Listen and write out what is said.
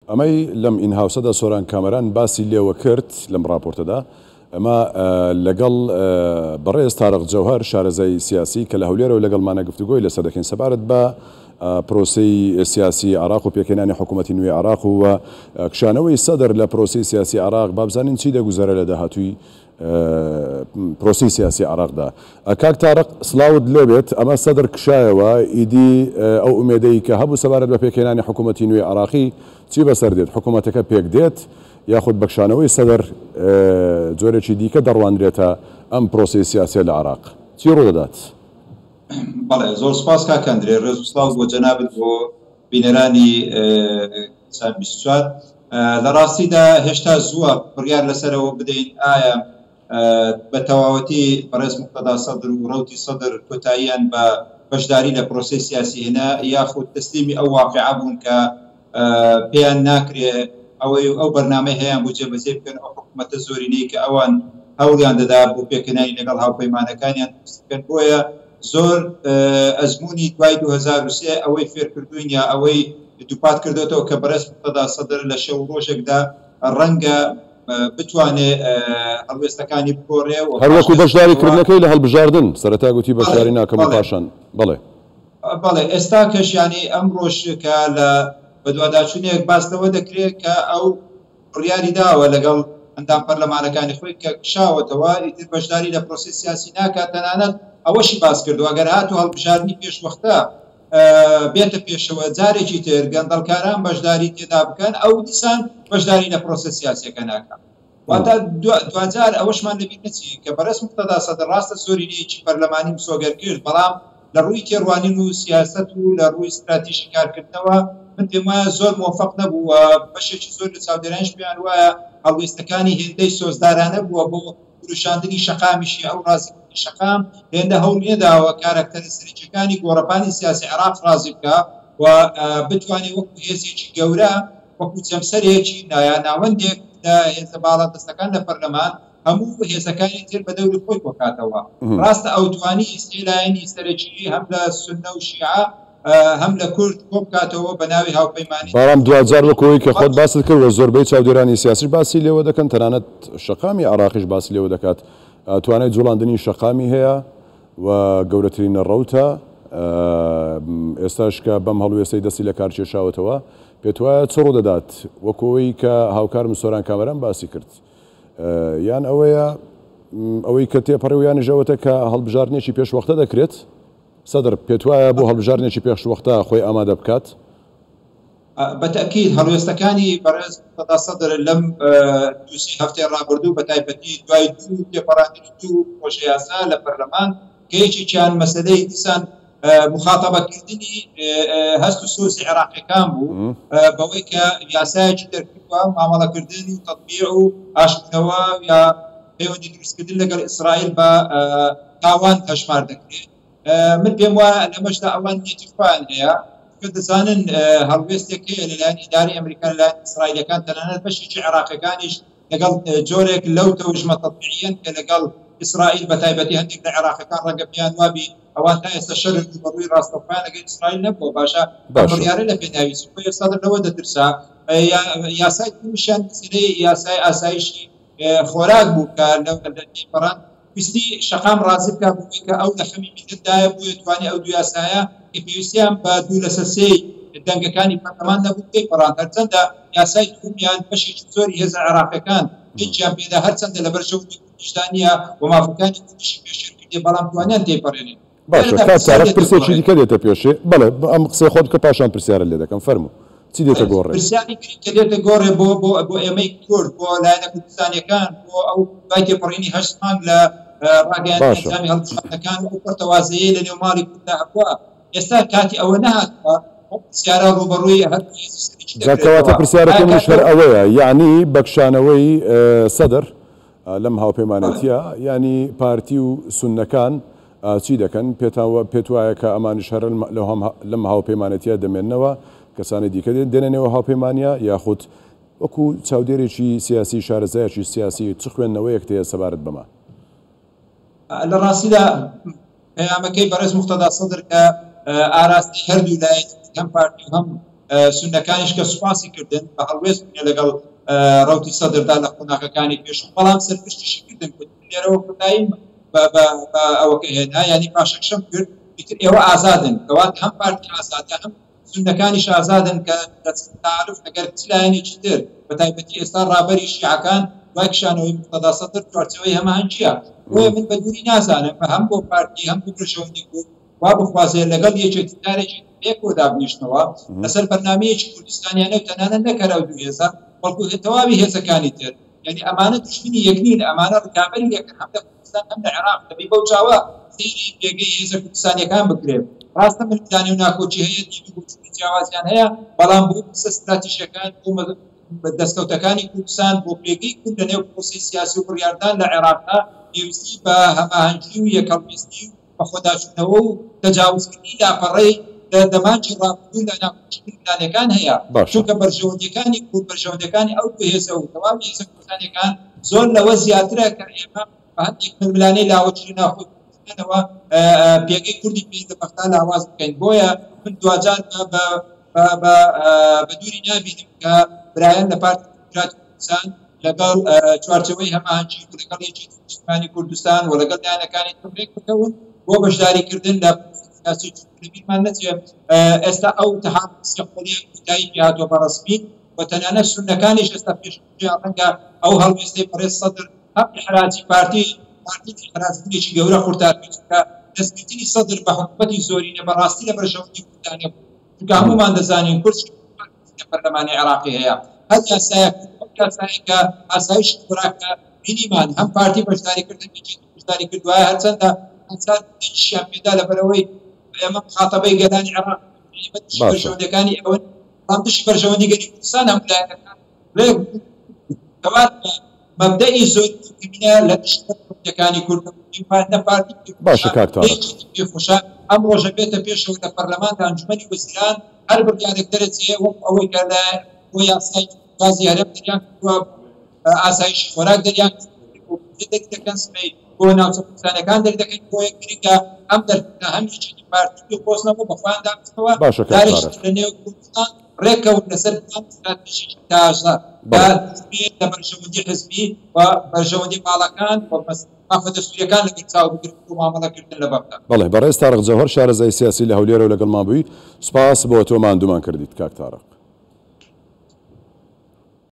ئەمەی لەم ئینهاوسەدا سۆران کامەران باسی لێوە کرد لەم راپۆرتەدا ئەمە لەگەڵ بەڕێز تارق جەوهەر شارەزای سیاسی کە لە هەولێرەوە لەگەڵمانە گفتوگۆی لەسەر دەکەین سەبارەت بە پرۆسەی سیاسی عراق و پێکهێنانی حکوومەتی نوێی عراق و کشانەوەی سەدر لە پرۆسەی سیاسی عراق با بزانین چی دەگوزارە لە داهاتووی پرۆسەی سیاسی عراقدا. کاک تارق سڵاوت لێبێت ئەمە سەدر کشایەوە ئیدی ئەو ئومێدەی کە هەبوو سەبارەت بە پێکهێنانی حکوومەتی نوێی عراقی چی بەسەر دێت حکوومەتەکە پێک دێت یاخود بەکشانەوەی سەدر جۆرێکی دیکە دەڕوانرێتە ئەم پرۆسەی سیاسی لە عراق چی ڕوودەدات؟ بەڵێ زۆر سپاس کاکەندرێ ڕێز و سڵاو بۆ جەنابەت بۆ بینەرانی سال 24 لە ڕاستیدا هێشتا زووە بڕیار لەسەرەوە بدەین ئایا بە تەواوەتی بەڕێز موقتەدا سەدر و ڕەوتی سەدر کۆتاییان بە بەشداری لە پرۆسەی سیاسی هێنا یاخود تەسلیمی ئەو واقعە بوون کە پێیان ناکرێ ئەو بەرنامەی هەیەیان بۆ جێبەجێ بکەن ئەو حکوومەتە زۆرینەی کە ئەوان هەوڵیان دەدا بۆ پێکهێنانی لەگەڵ هاوپەیمانەکانیان دروستکەن بۆیە زۆر ئەزمموی دوای 2023 ئەوەی فێرکردوین یا ئەوەی دووپات کردێتەوە کە بەڕێز موقتەدا سەدر لە شەو ڕۆژێکدا ڕەنگە بتوانێت هەڵوێستەکانی بگۆڕێ و هەروەکو بەشداریکردنەکەی لە هەڵبژاردن سەرەتا گوتی بەشداری ناکەم و پاشان بەڵێ ئێستا کەشیانی ئەم ڕۆژ کە لە بەدواداچوونێک باستەوە دەکرێت کە ئەو بڕیاری داوە لەگەڵ ئەندام پەرلەمانەکانی خۆی کە شاوەتەوە ئیتر بەشداری لە پرۆسەی سیاسی ناکات تەنانەت ئەوەشی باس کردو ئەگەر هاتو هەڵبژاردننی پێشوەختە بێتە پێشەوە جارێکی تر گەندەڵکاران بەشداری تێدا بکەن ئەو دیسان بەشداری لە پرۆسە سیاسیەکە ناکات واتە دوجار ئەوەشمان لەبیر نەچی کە بەڕێز موقتەدا سەدر ڕاستە زۆرینەیەکی پەرلەمانی مسۆگەر کرد بەڵام لە ڕووی تێڕوانین و سیاست و لە ڕووی استراتیژی کارکردنەوە من پێم وایە زۆر موفق نەبووە بەشێکی زۆر لە چاودێرانیش پێیان وایە هەڵوێستەکانی هێندەی سۆزدارانە بووە بۆ فروشاندنی شەقامیشی ئەو ڕازیکردنی شەقام هێندە هەوڵ نێداوە کارکتەریستیکەکانی گۆڕەپانی سیاسی عراق ڕازی بکە و بتوانێت وەکو هێزێکی گەورە وەکو چەمسەرێکی ناوەندێک لە هێزە باڵا دەستەکان لە پەرلەمان هەموو هێزەکانی تر بە دەوری خۆی بۆکاتەوە ڕاستە ئەوتوانی ئیسرائیلایەنی سەرەکی هەم لە سونە و شیعە هەم لە کورد کۆ بکاتەوە بە ناوی هاوپەیمانی بەڵام دوجار وەکەوەی کە خۆت باست کردوە زۆربەی چاودێرانی سیاسیش باسی لێوە دەکەن تەنانەت شەقامی عراقیش باسی لێوە دەکات توانای جوڵاندنی شەقامی هەیە و گەورەترینە ڕەوتە ئێستاش کە بەم هەڵوێستەی دەستی لە کار کێشاوەتەوە پێت وایە چ ڕوودەدات وەکەوەی کە هاوکارم سۆران کامەران باسی کرد یان ئەوەیە ئەوەی کە تێپەڕێویانی ژەوەتە کە هەڵبژاردنێکی پێشوەختە دەکرێت سەدر پێت وایە بۆ هەڵبژاردنێکی پێشوەختە خۆی ئامادە بکات بەتەکید هەڵوێستەکانی بەڕێز موقتەدا سەدر لەم دووسی هەفتەی ڕابردوو بە تایبەتی دوای دوو تێپەڕاندنی دوو پرۆژە یاسا لە پەرلەمان کە یەکێکیان مەسەلەی دیسان مخاتەبەکردنی هەست و سۆسی عێراقیەکان بوو بەوەی کە یاسایەکی دەرکردووە مامەڵەکردن و تەطبیع و ئاشکردنەوە یا پەیوەندی دروستکردن لەگەڵ ئیسرائیل بە تاوان هەژمار دەکرێت من پێم وایە لەمەشدا ئەوان نیەتی خۆیان هەیە کە دەزانن هەڵوێستێک هەیە لەلایەن ئیداری ئەمریکا لەلایەن ئیسرائیلەکان تەنانەت بەشێکی عێراقیەکانیش لەگەڵ جۆرێک لەو تەوژمە تەطبیعیەن کە لەگەڵ ئیسرائیل بە تایبەتی هەندێک لە عێراقیەکان ڕەنگە پێیان وابی ئەوان تا ئێستا شەرک بەڕووی ڕاستەوخۆیان لەگەڵ ئیسرائیل نەبووە باشە بڕیارە لە پێناویست خۆی سەدر لەوە دەترسا یاسای دووشیان مەسەلەی یاسای ئاسایشی خۆراک بوو کە لەو پەران پێویستی شەقام ڕازی بکە بووی کە ئەو لە خەمی میلەتدایە بووە توانی ئەو دوو یاسایە کە پێویستیان بە دوو لەسەر سێی دەنگەکانی پەرلەمان نەبوو تێپەڕان هەرچەندە یاسای دوومیان بەشێکی زۆری هێزە عێراقیەکان هیچیان پێدا هەرچەندە لەبەر شەوتی کوردستانیە و مافەکانی کوردیشی پێشێنکردی بەڵام توانیان تێپەڕێنن باشە کات چارەک پرسێکی دیکە دێتە پێشێ بەڵێ ئەم قسەی خۆت کە پاشان پرسیارە لێ دەکەم فەرموو چی دێتە گۆڕێ پرسیاری کە دێتە گۆڕێ بۆ ئێمەی کورد بۆ لایەنە کوردستانیەکان بۆ ئەو دوای تێپەڕینی 8 مانگ لە ڕاگەیاندنی ئەنجامی هەڵبژاردنەکان و پەرتەوازەیە لە نێو ماڵی کورددا هەبووە ئێستا کاتی ئەوە نەهاتوە پرسیارە ڕوبەڕووی کەواتە پرسیارەکە منیش هەر ئەوەیە یعنی بەکشانەوەی سەدر لەم هاوپەیمانەتیە ینی پارتی و سوننەکان چی دەکەن پێت وایە کە ئەمانش هەر لەم هاوپەیمانەتیە دەمێننەوە کەسانی دیکە دێنێنەوە هاوپەیمانە یاخود وەکو چاودێرێکی سیاسی شارەزایەکی سیاسی چ خوێندنەوەیەک تەیە سەبارەت بەمە لە ڕاستیدا پەیامەکەی بەڕێز موقتەدا سەدر کە ئاراستی هەردوو لایەن هەم پارتی و هەم سونەکانیش کە سوپاسی کردن بە هەڵوێست بوونە لەگەڵ ڕەوتی سەدردا لە قۆناغەکانی پێشوو، بەڵام سەرپشتیشی کردن لێرەوە کۆتایی ئەوەکە هێنا، ینی پاشەکشەم کرد ئیتر ئێوە ئازادن، کەوات هەم پارتی ئازادە هەم سونەکانیش ئازادن کە تعارف ئەگەر چلایەنێکی تر بە تایبەتی ئێستا ڕابەری شیعەکان دوای کشانەوەی مقتەدا سەدر چوارچەوەی هەماهەنگیە. بۆیە من بە دووری نازانم بە هەم بۆ پارتی هەم بۆ برژەوەندی بوو وا بخوازێ لەگەڵ یەکێتی دارێکی پێکۆ دابنیشتنەوە لەسەر بەرنامەیەکی کوردستانیانە و تەنانەت نەکەرا و دووهێزە بەڵکو تەواوی هێزەکانی تر، یعنی ئەمانە دوژمنی یەکنین، ئەمانە ڕکابەری یەکن، هەم لە کوردستان هەم لە عێراق. دەبێ بەو چاوە سەیری پێگەی هێزە کوردستانیەکان بکرێت. ڕاستە من دانێ و ناکۆچی هەیە، دیوی بۆچووی جیاوازیان هەیە، بەڵام بۆ قسە استراتیژیەکان بۆ دەستکەوتەکانی کوردستان بۆ پێگەی کورد لەنێو پرۆسی سیاسی و بڕیاردان لە عێراقدا پێویستی بە هەماهەنگی و یەکەڵبیستی و بە خۆداچوونەوە و تەجاوزکردنی لاپەڕەی دەمانجی ڕابردوو لە ناکۆچیەکان هەیە، چونکە بەرژەوەندەکانی کورد بەرژەوەندەکانی ئەو هێزە و تەواوی هێزە کوردستانیەکان زۆر لەوە زیاترە کە ئێمە بە هەندێک ململانەی لاوەچی ناخۆ پێگەی کوردی پێدەبەختا لاواز بکەین. بۆیە من دوجار بە دووری نابینم کە برایەن لە پارتی دموکراتی کوردستان لەگەڵ چوارچەوەی هەماهەنگی و لەگەڵ یەکێتی نیشتیمانی کوردستان و لەگەڵ لایەنەکانی تەبریک بکەون بۆ بەشداریکردن لە سیاسی بیرمان نەچێت ئێستا ئەو تەحالفی کوتایی هاتووە بەڕەسمی و تەنانەت سونەکانیش ئێستا پێشنیان ڕەنگە ئەو هەڵوێستەی بەڕێز سەدر هەم ئیحراجی پارتی ئیحرازبوونێکی گەورە قورتار بکە دەستگرتنی سەدر بە حکومەتی زۆرینە بەڕاستی لە بەرژەوەندی کوردستانە بوو، چونکە هەمومان دەزانین کورد پەرلەمانی عێراقی هەیە، هەر یاسایەکە ئاسایشی خوراکە بینیمان هەم پارتی بەشداریکردن بەشداری کردوایە هەرچەندە شیان پێدا لەبەرەوەی ئێمە مخاتەبەی گەلانی عێراق بەرژەوەندەکانی ئێوە بەڵام دشی بەرژەوەندی گەلی کوردستان هەم لایەنەکان کەوات مەبدەئی زۆر کردنە لە تشتەکانی کورد پارتی پێخۆشە ئەم ڕۆژە بێتە پێشەوە لە پەرلەماندا ئەنجومەنی وەزیران هەر بڕیارێک دەرەچێ وەک ئەوەی کە لە بۆ یاسای گازی هەرێم دەریان کردووە ئاسایشی خۆراک دەریان دەکەن سبەی بۆ ناوچە کوردستانەکان دەردەکەین بۆ یەک گرنگە ئەم دەرکردە هەم یەکێتی پارتی و خۆستنەوە بە خۆیان دامستەوە دارێکی لە نێو کوردستان ڕێکەوت لەسەر استراتیژیکی تاژە لە بەرژەوەندی حزبی و بەرژەوەندی ماڵەکان و مافە دەستوریەکان لەگەڵ چاو بگرن و مامەڵەکردن لە بەغدا. بەڵێ بەڕێز تارق جەوهەر شارەزای سیاسی لە هەولێرە و لەگەڵ مابووی سوپاس بۆ تۆ ماندوومان کردیت کاک تارق.